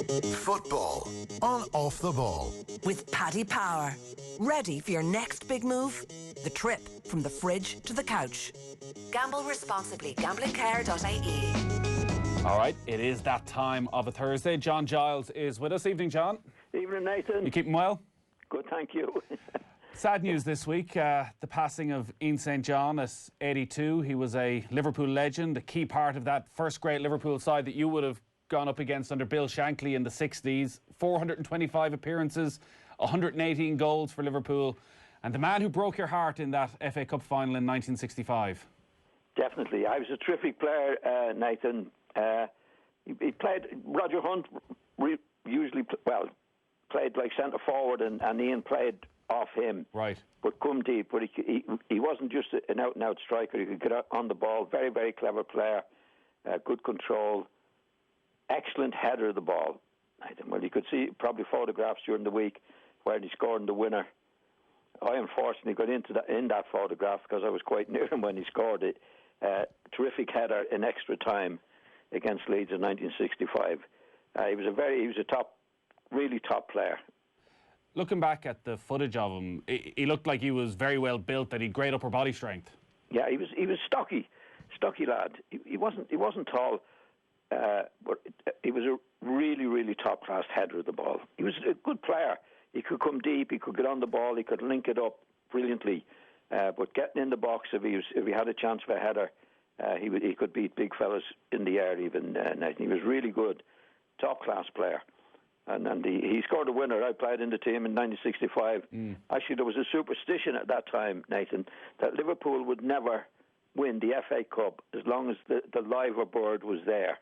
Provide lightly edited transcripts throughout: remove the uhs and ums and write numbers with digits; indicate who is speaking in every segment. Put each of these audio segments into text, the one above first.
Speaker 1: Football on Off the Ball.
Speaker 2: With Paddy Power. Ready for your next big move? The trip from the fridge to the couch. Gamble responsibly. Gamblingcare.ie.
Speaker 3: All right, it is that time of a Thursday. John Giles is with us. Evening, John.
Speaker 4: Evening, Nathan.
Speaker 3: You keeping well?
Speaker 4: Good, thank you.
Speaker 3: Sad news this week, the passing of Ian St John at 82. He was a Liverpool legend, a key part of that first great Liverpool side that you would have gone up against under Bill Shankly in the 60s. 425 appearances, 118 goals for Liverpool, and the man who broke your heart in that FA Cup final in 1965.
Speaker 4: Definitely. I was a terrific player, Nathan. He played, Roger Hunt played like centre forward, and Ian played off him.
Speaker 3: Right.
Speaker 4: But come deep. But he wasn't just an out-and-out striker. He could get on the ball. Very, very clever player. Good control. Excellent header of the ball. Well, you could see probably photographs during the week where he scored the winner. I unfortunately got in that photograph because I was quite near him when he scored it. Terrific header in extra time against Leeds in 1965. He was a really top player.
Speaker 3: Looking back at the footage of him, he looked like he was very well built, that he had great upper body strength. Yeah,
Speaker 4: he was stocky lad. He wasn't tall, but he was a really, really top class header of the ball. He was a good player. He could come deep. He could get on the ball. He could link it up brilliantly. But getting in the box, if he had a chance for a header, he could beat big fellas in the air even. He was really good, top class player. And he scored a winner. I played in the team in 1965. Actually, there was a superstition at that time, Nathan, that Liverpool would never win the FA Cup as long as the liver bird was there.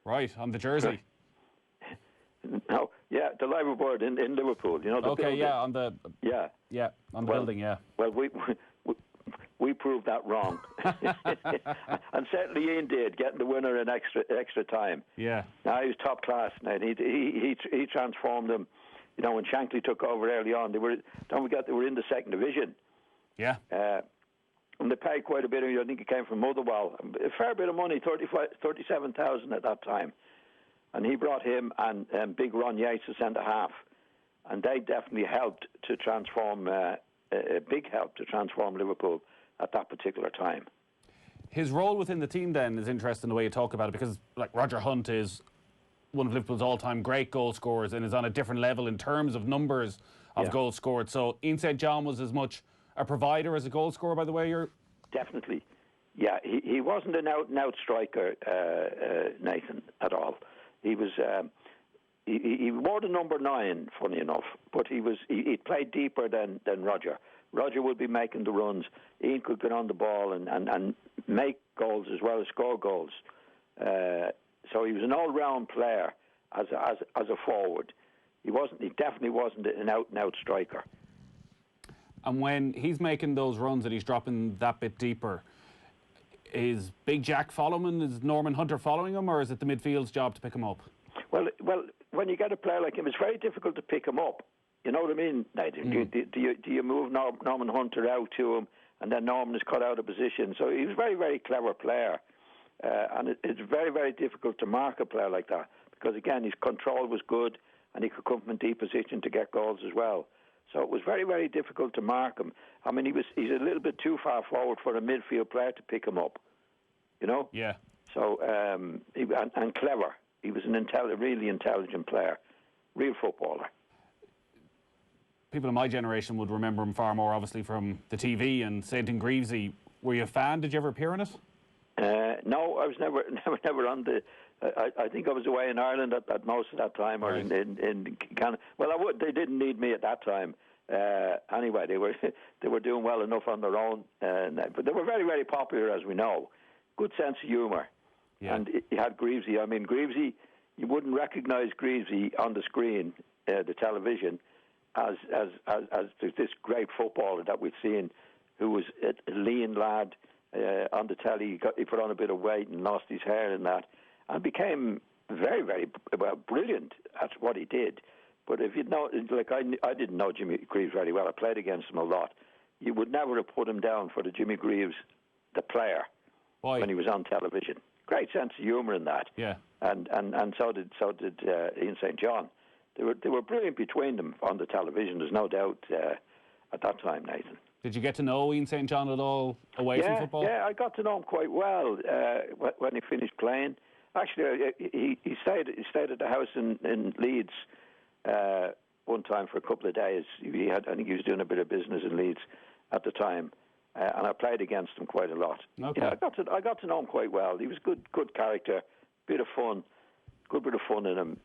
Speaker 3: Right, on the jersey.
Speaker 4: No, yeah, the liver bird in Liverpool. You know.
Speaker 3: Okay, on the building. Yeah.
Speaker 4: Well, we proved that wrong, and certainly Ian did, getting the winner in extra time. Yeah. Now he was top class. Now he transformed them. You know, when Shankly took over early on, they were in the second division. Yeah. And they paid quite a bit. I think it came from Motherwell, a fair bit of money, 37,000 at that time. And he brought him and Big Ron Yates, the centre half, and they definitely helped to transform. A big help to transform Liverpool at that particular time.
Speaker 3: His role within the team then is interesting the way you talk about it, because like Roger Hunt is one of Liverpool's all-time great goal scorers and is on a different level in terms of numbers of goals scored. So Ian St John was as much a provider as a goal scorer, by the way you're...
Speaker 4: Definitely. Yeah, he wasn't an out-and-out striker, Nathan, at all. He was... He wore the number 9, funny enough, but he played deeper than Roger. Roger would be making the runs. Ian could get on the ball and make goals as well as score goals. So he was an all-round player as a forward. He definitely wasn't an out-and-out striker.
Speaker 3: And when he's making those runs and he's dropping that bit deeper, is Big Jack following him? Is Norman Hunter following him, or is it the midfield's job to pick him up?
Speaker 4: Well, when you get a player like him, it's very difficult to pick him up. You know what I mean, Nathan? Do you move Norman Hunter out to him, and then Norman is cut out of position? So he was a very, very clever player. And it's very, very difficult to mark a player like that, because, again, his control was good, and he could come from deep position to get goals as well. So it was very, very difficult to mark him. I mean, he's a little bit too far forward for a midfield player to pick him up, you know? Yeah. So, and clever. He was a really intelligent player, real footballer.
Speaker 3: People in my generation would remember him far more, obviously, from the TV and St. Greavesy. Were you a fan? Did you ever appear in it?
Speaker 4: No, I was never on the... I think I was away in Ireland at most of that time, or in Canada. Well, they didn't need me at that time. Anyway, they were doing well enough on their own, but they were very, very popular, as we know. Good sense of humour, and he had Greavesy. I mean, Greavesy, you wouldn't recognise Greavesy on the screen, the television, as this great footballer that we've seen, who was a lean lad on the telly. He put on a bit of weight and lost his hair and that, and became very, very brilliant at what he did. But if you'd know, like I didn't know Jimmy Greaves very well. I played against him a lot. You would never have put him down for the Jimmy Greaves, the player, when he was on television. great sense of humour in that.
Speaker 3: Yeah.
Speaker 4: And so did Ian St. John. They were brilliant between them on the television. There's no doubt at that time, Nathan.
Speaker 3: Did you get to know Ian St. John at all away from football?
Speaker 4: Yeah, I got to know him quite well when he finished playing. Actually, he stayed at the house in Leeds one time for a couple of days. I think he was doing a bit of business in Leeds at the time, and I played against him quite a lot.
Speaker 3: Okay.
Speaker 4: Yeah, I got to know him quite well. He was good character, bit of fun, good bit of fun in him,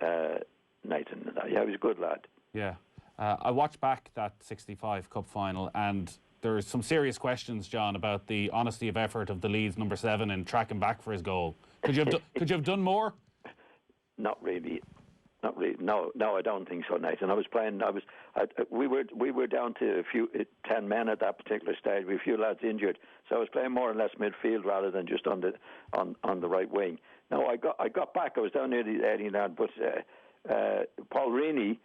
Speaker 4: Nathan. Yeah, he was a good lad.
Speaker 3: Yeah. I watched back that 65 Cup final, and there's some serious questions, John, about the honesty of effort of the Leeds number 7 in tracking back for his goal. Could you have done more?
Speaker 4: Not really. No, I don't think so, Nathan. I was playing. We were down to 10 men at that particular stage. We had a few lads injured, so I was playing more or less midfield rather than just on the right wing. No, I got back. I was down near the 18 yard, but Paul Reaney,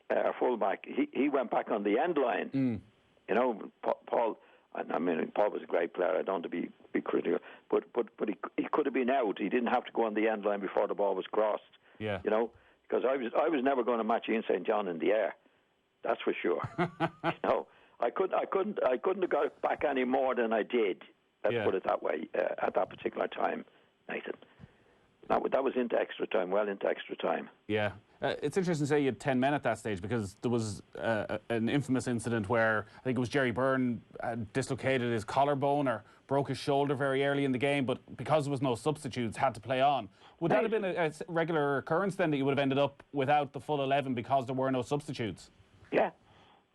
Speaker 4: our fullback, he went back on the end line.
Speaker 3: Mm.
Speaker 4: You know, Paul. I mean, Paul was a great player. I don't want to be critical, but he could have been out. He didn't have to go on the end line before the ball was crossed.
Speaker 3: Yeah.
Speaker 4: You know, because I was never going to match Ian St. John in the air. That's for sure. You know, I couldn't have got back any more than I did. Let's put it that way at that particular time, Nathan. That was into extra time, well into extra time.
Speaker 3: Yeah. It's interesting to say you had 10 men at that stage, because there was an infamous incident where I think it was Jerry Byrne dislocated his collarbone or broke his shoulder very early in the game, but because there was no substitutes, had to play on. Would that have been a regular occurrence then, that you would have ended up without the full 11 because there were no substitutes? Yeah.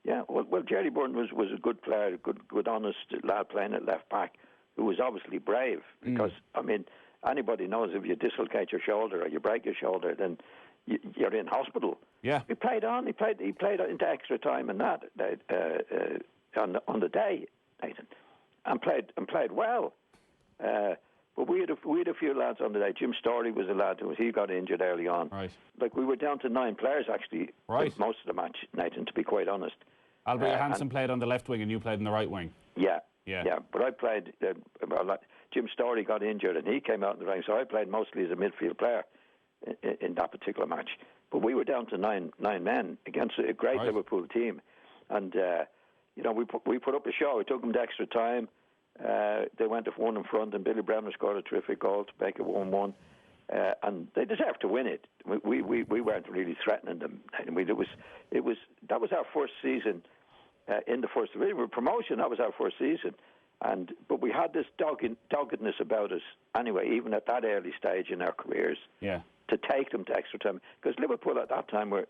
Speaker 4: Yeah. Well, Jerry Byrne was a good player, good honest lad playing at left back, who was obviously brave, because, I mean, anybody knows if you dislocate your shoulder or you break your shoulder, then you're in hospital.
Speaker 3: Yeah.
Speaker 4: He played on. He played into extra time and that on the day, Nathan, and played well. But we had a few lads on the day. Jim Storey was a lad he got injured early on.
Speaker 3: Right.
Speaker 4: Like, we were down to 9 players actually.
Speaker 3: Right.
Speaker 4: Most of the match, Nathan, to be quite honest.
Speaker 3: Albert Johansson played on the left wing and you played on the right wing.
Speaker 4: Yeah. But I played. Jim Storey got injured and he came out in the ring, so I played mostly as a midfield player in that particular match. But we were down to nine men against a great Liverpool team, and you know, we put up a show. We took them to extra time. They went to 1 in front, and Billy Bremner scored a terrific goal to make it 1-1. And they deserved to win it. We weren't really threatening them. That was our first season in the first division. Promotion, that was our first season. But we had this doggedness about us anyway, even at that early stage in our careers, to take them to extra time. Because Liverpool at that time were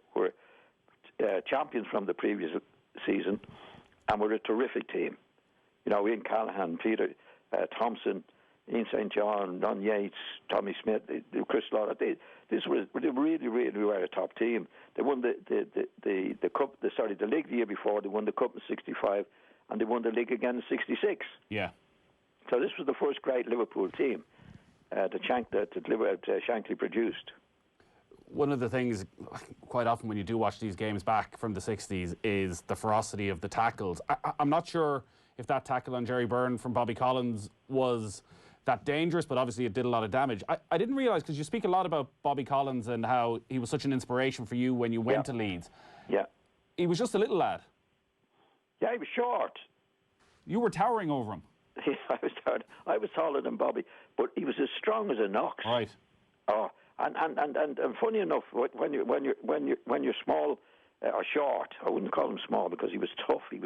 Speaker 4: champions from the previous season, and were a terrific team. You know, Ian Callaghan, Peter Thompson, Ian St. John, Ron Yates, Tommy Smith, Chris Lauder. They really were a top team. They won the cup, the league the year before. They won the cup in '65, and they won the league again in '66.
Speaker 3: Yeah.
Speaker 4: So this was the first great Liverpool team that Shankly produced.
Speaker 3: One of the things, quite often when you do watch these games back from the 60s, is the ferocity of the tackles. I'm not sure if that tackle on Jerry Byrne from Bobby Collins was that dangerous, but obviously it did a lot of damage. I didn't realise, because you speak a lot about Bobby Collins and how he was such an inspiration for you when you went to Leeds. Yeah. He was just a little lad.
Speaker 4: Yeah, he was short.
Speaker 3: You were towering over him.
Speaker 4: I was taller than Bobby, but he was as strong as an ox.
Speaker 3: Right.
Speaker 4: Oh, and funny enough, when you're small or short, I wouldn't call him small because he was tough. He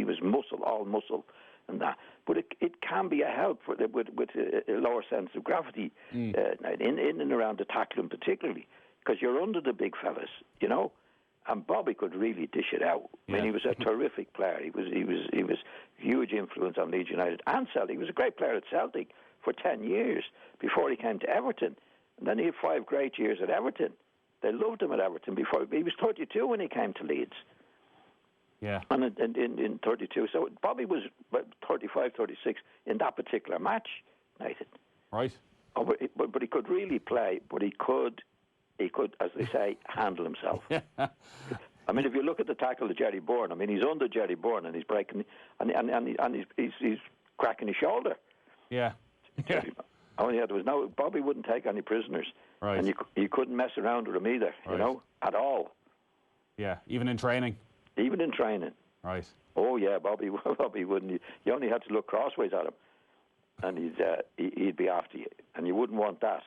Speaker 4: was muscle, all muscle, and that. But it can be a help with a lower sense of gravity in and around the tackling, particularly because you're under the big fellas, you know. And Bobby could really dish it out. I mean, he was a terrific player. He was huge influence on Leeds United and Celtic. He was a great player at Celtic for 10 years before he came to Everton. And then he had 5 great years at Everton. They loved him at Everton before. He was 32 when he came to Leeds.
Speaker 3: Yeah.
Speaker 4: And in 32. So Bobby was 35, 36 in that particular match, Nathan.
Speaker 3: Right.
Speaker 4: Oh, but he could really play, but he could, as they say, handle himself. I mean, if you look at the tackle of Jerry Byrne, I mean, he's under Jerry Byrne and he's breaking, and he's cracking his shoulder.
Speaker 3: Yeah. Yeah.
Speaker 4: Oh yeah, there was no. Bobby wouldn't take any prisoners,
Speaker 3: Right.
Speaker 4: and you couldn't mess around with him either.
Speaker 3: Right.
Speaker 4: You know, at all.
Speaker 3: Yeah, even in training.
Speaker 4: Even in training.
Speaker 3: Right.
Speaker 4: Oh yeah, Bobby wouldn't. You only had to look crossways at him, and he'd be after you, and you wouldn't want that.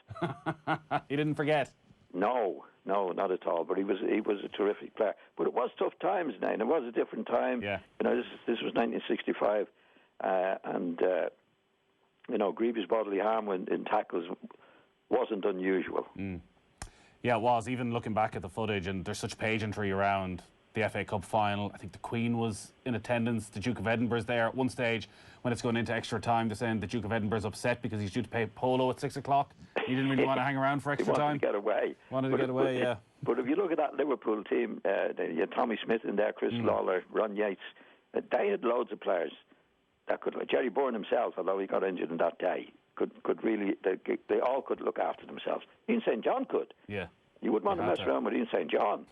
Speaker 3: He didn't forget.
Speaker 4: No, not at all. But he was a terrific player. But it was tough times, now. It was a different time.
Speaker 3: Yeah.
Speaker 4: You know, this was 1965, and you know, grievous bodily harm in tackles wasn't unusual.
Speaker 3: Yeah, it was. Even looking back at the footage, and there's such pageantry around the FA Cup final. I think the Queen was in attendance. The Duke of Edinburgh's there at one stage when it's going into extra time. They're saying the Duke of Edinburgh's upset because he's due to play polo at 6 o'clock. He didn't really want to hang around for extra time.
Speaker 4: He wanted to get away. But if you look at that Liverpool team, you had Tommy Smith in there, Chris Lawler, Ron Yates. They had loads of players that could. Jerry Bourne himself, although he got injured in that day, could really. They all could look after themselves. Ian St. John could.
Speaker 3: Yeah.
Speaker 4: You wouldn't want to mess around with Ian St. John.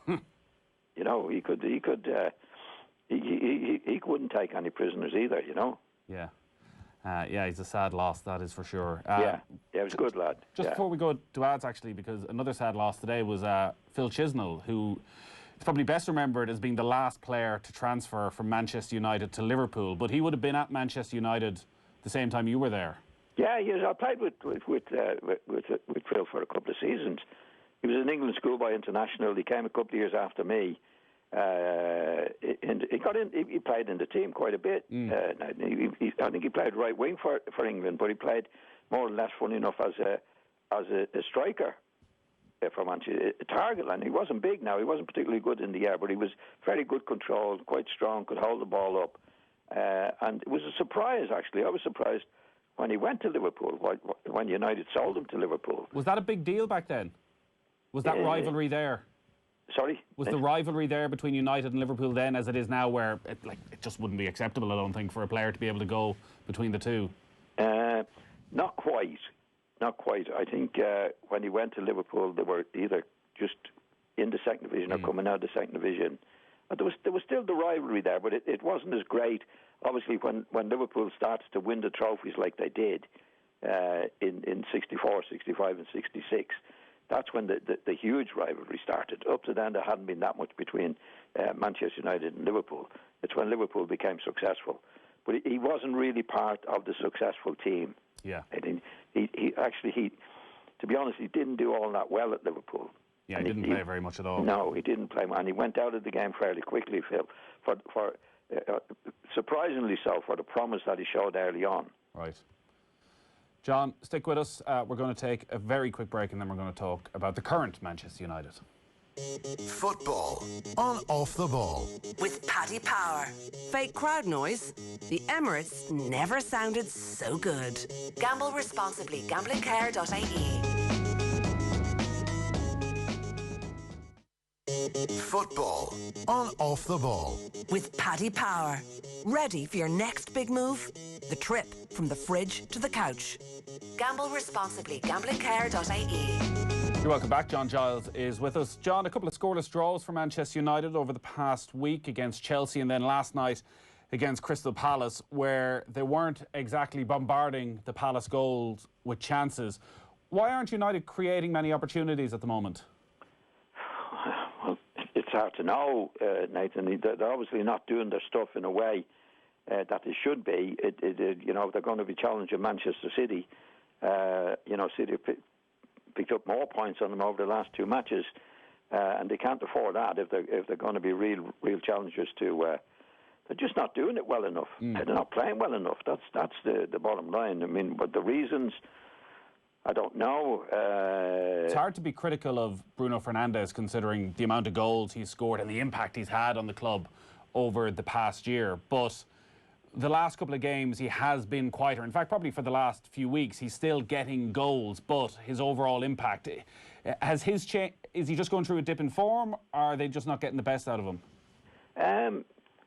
Speaker 4: You know, he wouldn't take any prisoners either. You know.
Speaker 3: Yeah. Yeah, he's a sad loss, that is for sure.
Speaker 4: Yeah, he was a good lad.
Speaker 3: Just before we go to ads, actually, because another sad loss today was Phil Chisnell, who is probably best remembered as being the last player to transfer from Manchester United to Liverpool. But he would have been at Manchester United the same time you were there.
Speaker 4: Yeah, yes, I played with Phil for a couple of seasons. He was an England schoolboy international. He came a couple of years after me. He got in. He played in the team quite a bit. I think he played right wing for England, but he played more or less, funny enough, as a striker for Manchester, a target line. He wasn't big now. He wasn't particularly good in the air, but he was very good control, quite strong, could hold the ball up, and it was a surprise actually. I was surprised when he went to Liverpool, when United sold him to Liverpool.
Speaker 3: Was that a big deal back then? Was that rivalry there?
Speaker 4: Sorry?
Speaker 3: Was the rivalry there between United and Liverpool then as it is now, where it just wouldn't be acceptable, I don't think, for a player to be able to go between the two?
Speaker 4: Not quite. Not quite. I think when he went to Liverpool, they were either just in the second division or coming out of the second division. There was still the rivalry there, but it wasn't as great. Obviously, when Liverpool started to win the trophies like they did in 64, 65 and 66, that's when the huge rivalry started. Up to then, there hadn't been that much between Manchester United and Liverpool. It's when Liverpool became successful. But he wasn't really part of the successful team.
Speaker 3: Yeah.
Speaker 4: And he actually, to be honest, he didn't do all that well at Liverpool.
Speaker 3: Yeah, he didn't play very much at all.
Speaker 4: No, he didn't play, and he went out of the game fairly quickly, Phil, for surprisingly so, for the promise that he showed early on.
Speaker 3: Right. John, stick with us. We're going to take a very quick break, and then we're going to talk about the current Manchester United.
Speaker 1: Football on Off the Ball.
Speaker 2: With Paddy Power. Fake crowd noise? The Emirates never sounded so good. Gamble responsibly. Gamblingcare.ie.
Speaker 1: Football on Off the Ball.
Speaker 2: With Paddy Power. Ready for your next big move? The trip from the fridge to the couch. Gamble responsibly. Gamblingcare.ie.
Speaker 3: You're welcome back. John Giles is with us. John, a couple of scoreless draws for Manchester United over the past week against Chelsea and then last night against Crystal Palace, where they weren't exactly bombarding the Palace goals with chances. Why aren't United creating many opportunities at the moment?
Speaker 4: Well, it's hard to know, Nathan. They're obviously not doing their stuff in a way that they should be. You know, they're going to be challenging Manchester City. City picked up more points on them over the last two matches, and they can't afford that if they're going to be real challengers to. They're just not doing it well enough. They're not playing well enough. That's the bottom line. I mean, but the reasons, I don't know.
Speaker 3: It's hard to be critical of Bruno Fernandes considering the amount of goals he's scored and the impact he's had on the club over the past year. But the last couple of games, he has been quieter. In fact, probably for the last few weeks, he's still getting goals, but his overall impact, has his is he just going through a dip in form, or are they just not getting the best out of him?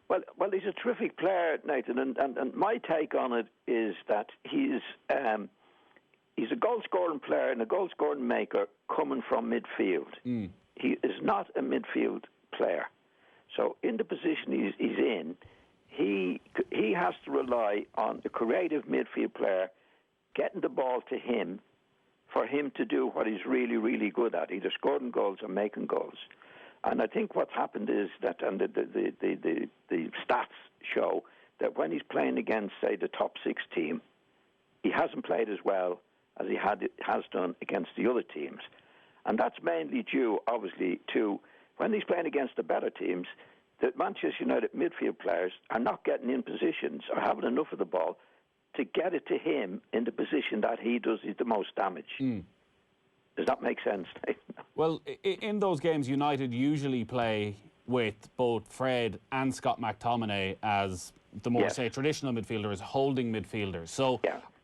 Speaker 4: Well, he's a terrific player, Nathan, and my take on it is that he's a goal-scoring player and a goal-scoring maker coming from midfield. He is not a midfield player. So in the position he's in, he has to rely on a creative midfield player getting the ball to him for him to do what he's really, really good at, either scoring goals or making goals. And I think what's happened is that, and the stats show that when he's playing against, say, the top 6 team, he hasn't played as well as he has done against the other teams. And that's mainly due, obviously, to when he's playing against the better teams, that Manchester United midfield players are not getting in positions or having enough of the ball to get it to him in the position that he does the most damage. Does that make sense?
Speaker 3: Well, in those games, United usually play with both Fred and Scott McTominay as the more, say, traditional midfielders, holding midfielders. So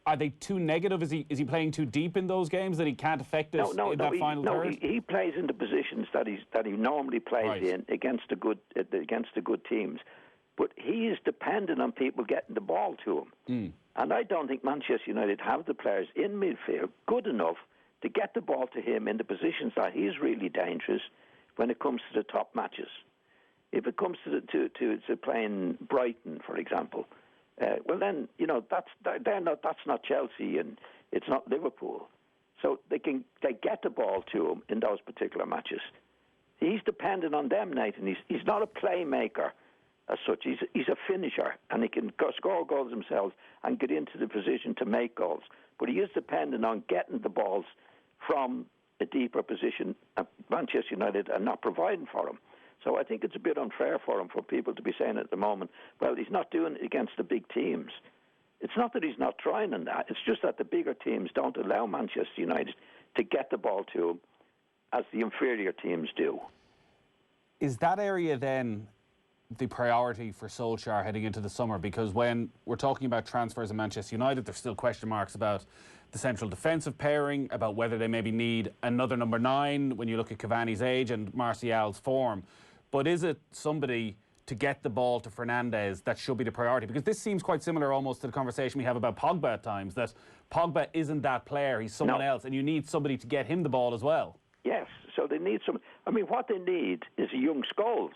Speaker 3: are they too negative? Is he playing too deep in those games that he can't affect it in that final third?
Speaker 4: No, he plays in the positions that he normally plays in against the good teams. But he is dependent on people getting the ball to him. And I don't think Manchester United have the players in midfield good enough to get the ball to him in the positions that he's really dangerous when it comes to the top matches. If it comes to playing Brighton, for example, well then that's not Chelsea and it's not Liverpool, so they get the ball to him in those particular matches. He's dependent on them, Nathan. He's not a playmaker as such. He's a finisher, and he can score goals himself and get into the position to make goals. But he is dependent on getting the balls from a deeper position. Manchester United are not providing for him. So I think it's a bit unfair for him, for people to be saying at the moment, well, he's not doing it against the big teams. It's not that he's not trying in that. It's just that the bigger teams don't allow Manchester United to get the ball to him as the inferior teams do.
Speaker 3: Is that area then the priority for Solskjaer heading into the summer? Because when we're talking about transfers in Manchester United, there's still question marks about the central defensive pairing, about whether they maybe need another number 9 when you look at Cavani's age and Martial's form. But is it somebody to get the ball to Fernandes that should be the priority? Because this seems quite similar almost to the conversation we have about Pogba at times, that Pogba isn't that player, he's someone else, and you need somebody to get him the ball as well.
Speaker 4: Yes, so they need some. I mean, what they need is a young Scholes.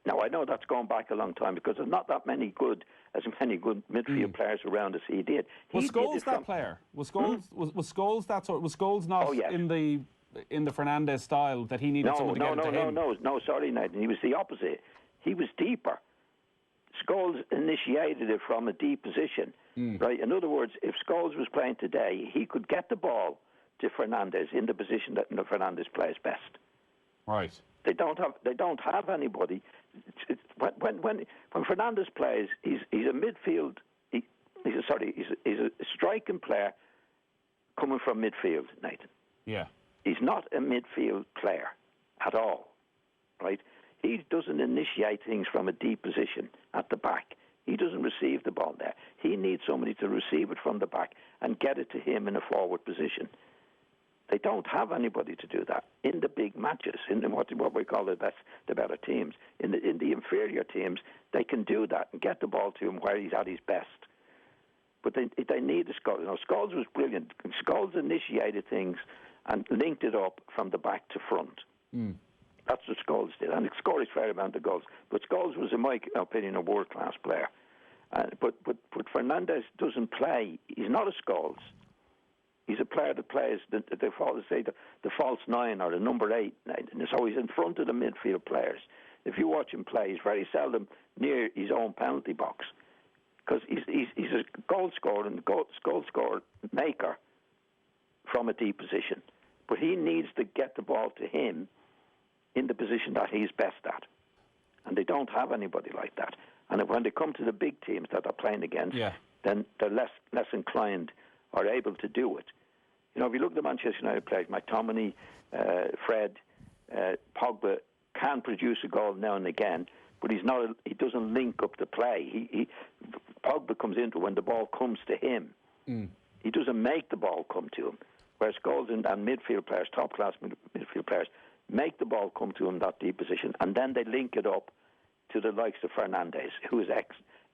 Speaker 4: Now, I know that's going back a long time because there's not that many good midfield players around as he did.
Speaker 3: Was Scholes that player? Was Scholes was Scholes that sort? Was Scholes not in the Fernandes style that he needed someone to get to him?
Speaker 4: No, sorry, Nathan. He was the opposite. He was deeper. Scholes initiated it from a deep position, right? In other words, if Scholes was playing today, he could get the ball to Fernandes in the position that Fernandes plays best. Right. They don't have anybody. When Fernandes plays, he's a midfield. He's a striking player coming from midfield, Nathan.
Speaker 3: Yeah.
Speaker 4: He's not a midfield player at all, right? He doesn't initiate things from a deep position at the back. He doesn't receive the ball there. He needs somebody to receive it from the back and get it to him in a forward position. They don't have anybody to do that in the big matches, in what we call the better teams. In the inferior teams, they can do that and get the ball to him where he's at his best. But they need a Scholes. Scholes was brilliant. Scholes initiated things and linked it up from the back to front. That's what Scholes did. And he scored a fair amount of goals. But Scholes was, in my opinion, a world-class player. But Fernandes doesn't play. He's not a Scholes. He's a player that plays the false 9 or the number 8. So he's in front of the midfield players. If you watch him play, he's very seldom near his own penalty box because he's a goal scorer and goal scorer maker from a deep position. But he needs to get the ball to him in the position that he's best at. And they don't have anybody like that. And when they come to the big teams that they're playing against, then they're less inclined or able to do it. You know, if you look at the Manchester United players, McTominay, Fred, Pogba can produce a goal now and again, but he doesn't link up the play. Pogba comes into when the ball comes to him. He doesn't make the ball come to him. Whereas goals and midfield players, top-class midfield players, make the ball come to him that deep position, and then they link it up to the likes of Fernandes, who is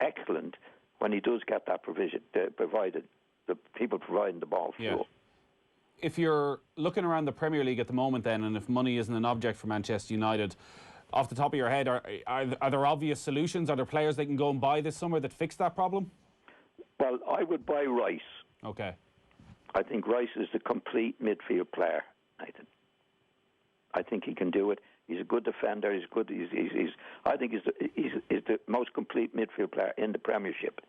Speaker 4: excellent when he does get that provision, provided the people providing the ball for him.
Speaker 3: If you're looking around the Premier League at the moment then, and if money isn't an object for Manchester United, off the top of your head, are there obvious solutions? Are there players they can go and buy this summer that fix that problem?
Speaker 4: Well, I would buy Rice.
Speaker 3: Okay.
Speaker 4: I think Rice is the complete midfield player, Nathan. I think he can do it. He's a good defender. He's good. I think he's the most complete midfield player in the Premiership.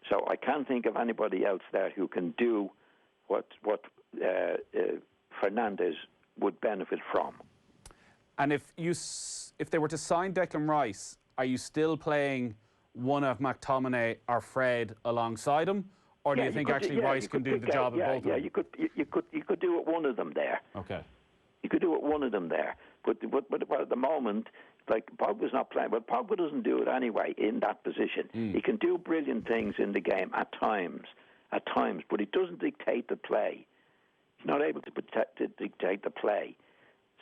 Speaker 4: So I can't think of anybody else there who can do what Fernandes would benefit from.
Speaker 3: And if they were to sign Declan Rice, are you still playing one of McTominay or Fred alongside him, or do you think Rice can do the job of both of them?
Speaker 4: Yeah, you could do it one of them there.
Speaker 3: Okay.
Speaker 4: You could do it one of them there, but at the moment, like Pogba's not playing. Well, Pogba doesn't do it anyway in that position. He can do brilliant things in the game at times, but he doesn't dictate the play. He's not able to dictate the play.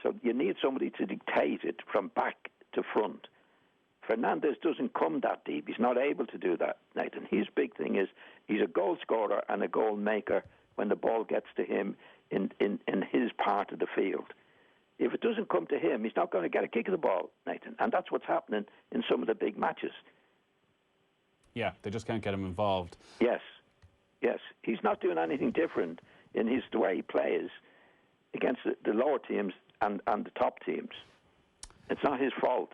Speaker 4: So you need somebody to dictate it from back to front. Fernandes doesn't come that deep. He's not able to do that, Nathan. His big thing is he's a goal scorer and a goal maker when the ball gets to him in his part of the field. If it doesn't come to him, he's not going to get a kick of the ball, Nathan. And that's what's happening in some of the big matches.
Speaker 3: Yeah, they just can't get him involved.
Speaker 4: Yes. He's not doing anything different in the way he plays against the lower teams and the top teams. It's not his fault.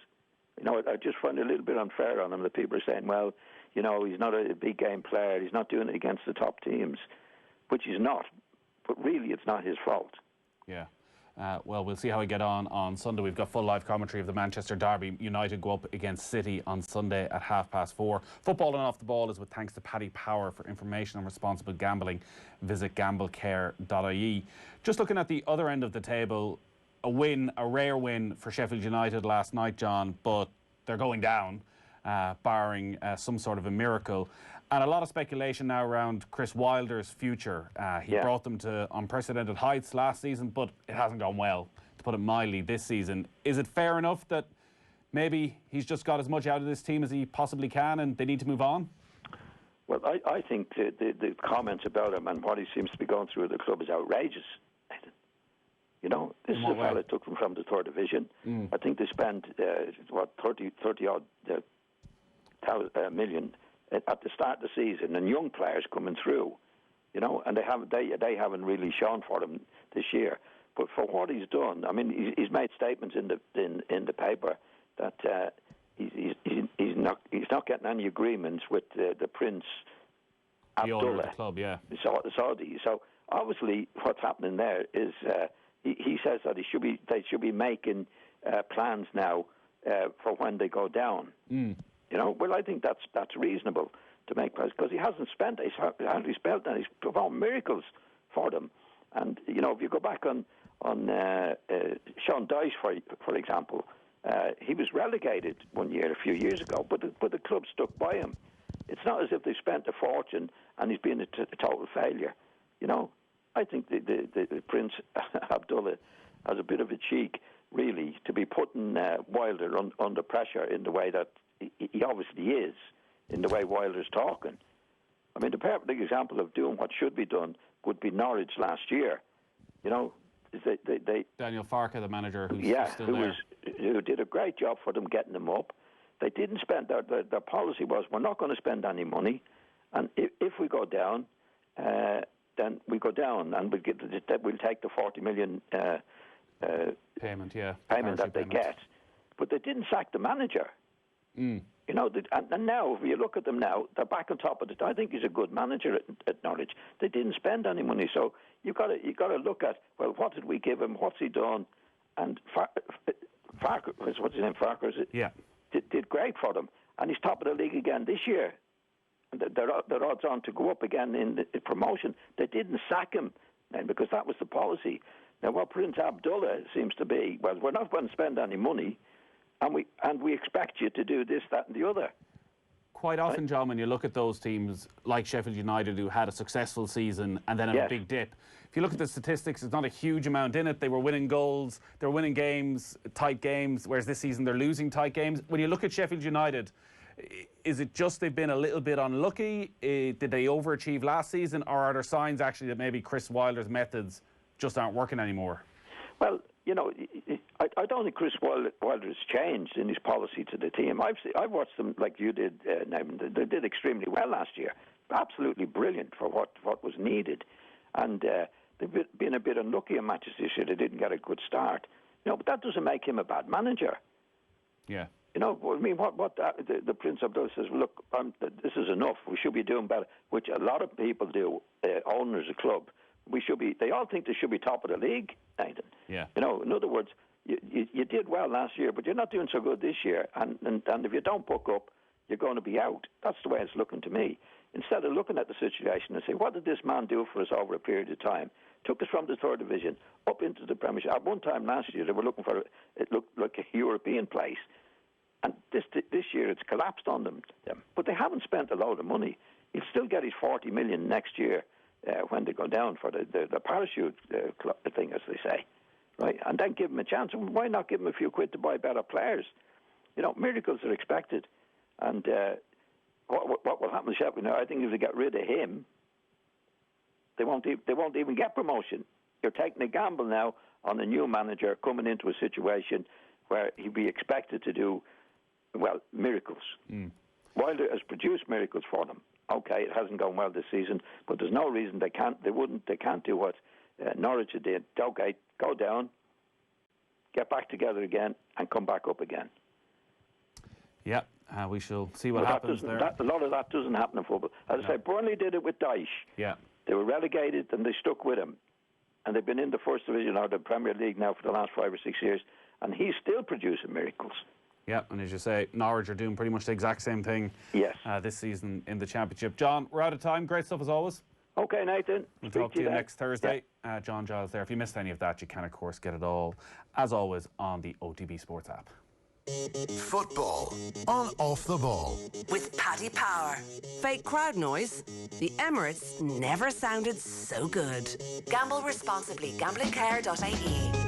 Speaker 4: I just find it a little bit unfair on him that people are saying, well, he's not a big game player. He's not doing it against the top teams, which he's not. But really, it's not his fault.
Speaker 3: Yeah. Well, we'll see how we get on Sunday. We've got full live commentary of the Manchester Derby. United go up against City on Sunday at 4:30. Football and Off the Ball is with thanks to Paddy Power. For information on responsible gambling, visit gamblecare.ie. Just looking at the other end of the table, a rare win for Sheffield United last night, John, but they're going down, barring some sort of a miracle. And a lot of speculation now around Chris Wilder's future. He brought them to unprecedented heights last season, but it hasn't gone well, to put it mildly, this season. Is it fair enough that maybe he's just got as much out of this team as he possibly can and they need to move on?
Speaker 4: Well, I think the comments about him and what he seems to be going through at the club is outrageous. This is a fella that took them from the third division. I think they spent, 30-odd million at the start of the season, and young players coming through, and they haven't really shone for him this year. But for what he's done, I mean, he's made statements in the paper that he's not getting any agreements with the Prince Abdullah,
Speaker 3: the owner of the club, yeah,
Speaker 4: Saudi. So obviously, what's happening there is he says that they should be making plans now for when they go down. Well, I think that's reasonable to make plans because he hasn't spent. He's hardly spent, and he's performed miracles for them. And if you go back on Sean Dyche, for example, he was relegated one year a few years ago, but the club stuck by him. It's not as if they spent a fortune and he's been a total failure. I think the Prince Abdullah has a bit of a cheek, really, to be putting Wilder under pressure in the way that he obviously is, in the way Wilder's talking. I mean, the perfect example of doing what should be done would be Norwich last year.
Speaker 3: Daniel Farke, the manager, who's still there.
Speaker 4: Who did a great job for them getting them up. They didn't spend, their policy was, we're not going to spend any money, and if we go down, then we go down, and we'll take the 40 million
Speaker 3: payment
Speaker 4: that they get. But they didn't sack the manager. And now, if you look at them now, they're back on top of it. I think he's a good manager at Norwich. They didn't spend any money, so you got to look at, well, what did we give him? What's he done? And Farke, what's his name? Farke, is it?
Speaker 3: Yeah.
Speaker 4: Did great for them, and he's top of the league again this year. And they're odds on to go up again in the promotion. They didn't sack him then because that was the policy. Now, what Prince Abdullah seems to be, well, we're not going to spend any money, and we expect you to do this, that, and the other.
Speaker 3: Quite often, John, when you look at those teams like Sheffield United who had a successful season and then have a big dip, if you look at the statistics, there's not a huge amount in it. They were winning goals, they were winning games, tight games, whereas this season they're losing tight games. When you look at Sheffield United, is it just they've been a little bit unlucky? Did they overachieve last season, or are there signs actually that maybe Chris Wilder's methods just aren't working anymore?
Speaker 4: Well, I don't think Chris Wilder's changed in his policy to the team. I've watched them like you did, Naaman. They did extremely well last year. absolutely brilliant for what was needed. And they've been a bit unlucky in matches this year. They didn't get a good start. But that doesn't make him a bad manager.
Speaker 3: Yeah.
Speaker 4: I mean, the Prince Abdullah says, look, this is enough. We should be doing better, which a lot of people do, owners of club. They all think they should be top of the league, Nathan.
Speaker 3: Yeah.
Speaker 4: In other words, you did well last year, but you're not doing so good this year. And if you don't book up, you're going to be out. That's the way it's looking to me. Instead of looking at the situation and saying, what did this man do for us over a period of time? Took us from the third division up into the Premiership. At one time last year, they were looking for it looked like a European place. And this year, it's collapsed on them. But they haven't spent a load of money. He'll still get his 40 million next year when they go down for the parachute thing, as they say. Right? And then give him a chance. Why not give him a few quid to buy better players? Miracles are expected. And what will happen to Sheffield now? I think if they get rid of him, they won't even get promotion. You're taking a gamble now on a new manager coming into a situation where he'd be expected to do, miracles. Wilder has produced miracles for them. Okay, it hasn't gone well this season, but there's no reason they can't do what Norwich did. Okay, go down, get back together again, and come back up again.
Speaker 3: Yeah, we shall see what happens there.
Speaker 4: A lot of that doesn't happen in football. As I say, Burnley did it with Dyche.
Speaker 3: Yeah.
Speaker 4: They were relegated and they stuck with him. And they've been in the First Division or the Premier League now for the last 5 or 6 years. And he's still producing miracles.
Speaker 3: Yeah, and as you say, Norwich are doing pretty much the exact same thing this season in the Championship. John, we're out of time. Great stuff as always.
Speaker 4: Okay, Nathan.
Speaker 3: We'll talk to you next Thursday. Yeah. John Giles there. If you missed any of that, you can, of course, get it all, as always, on the OTB Sports app.
Speaker 1: Football on Off the Ball.
Speaker 2: With Paddy Power. Fake crowd noise? The Emirates never sounded so good. Gamble responsibly. Gamblingcare.ie.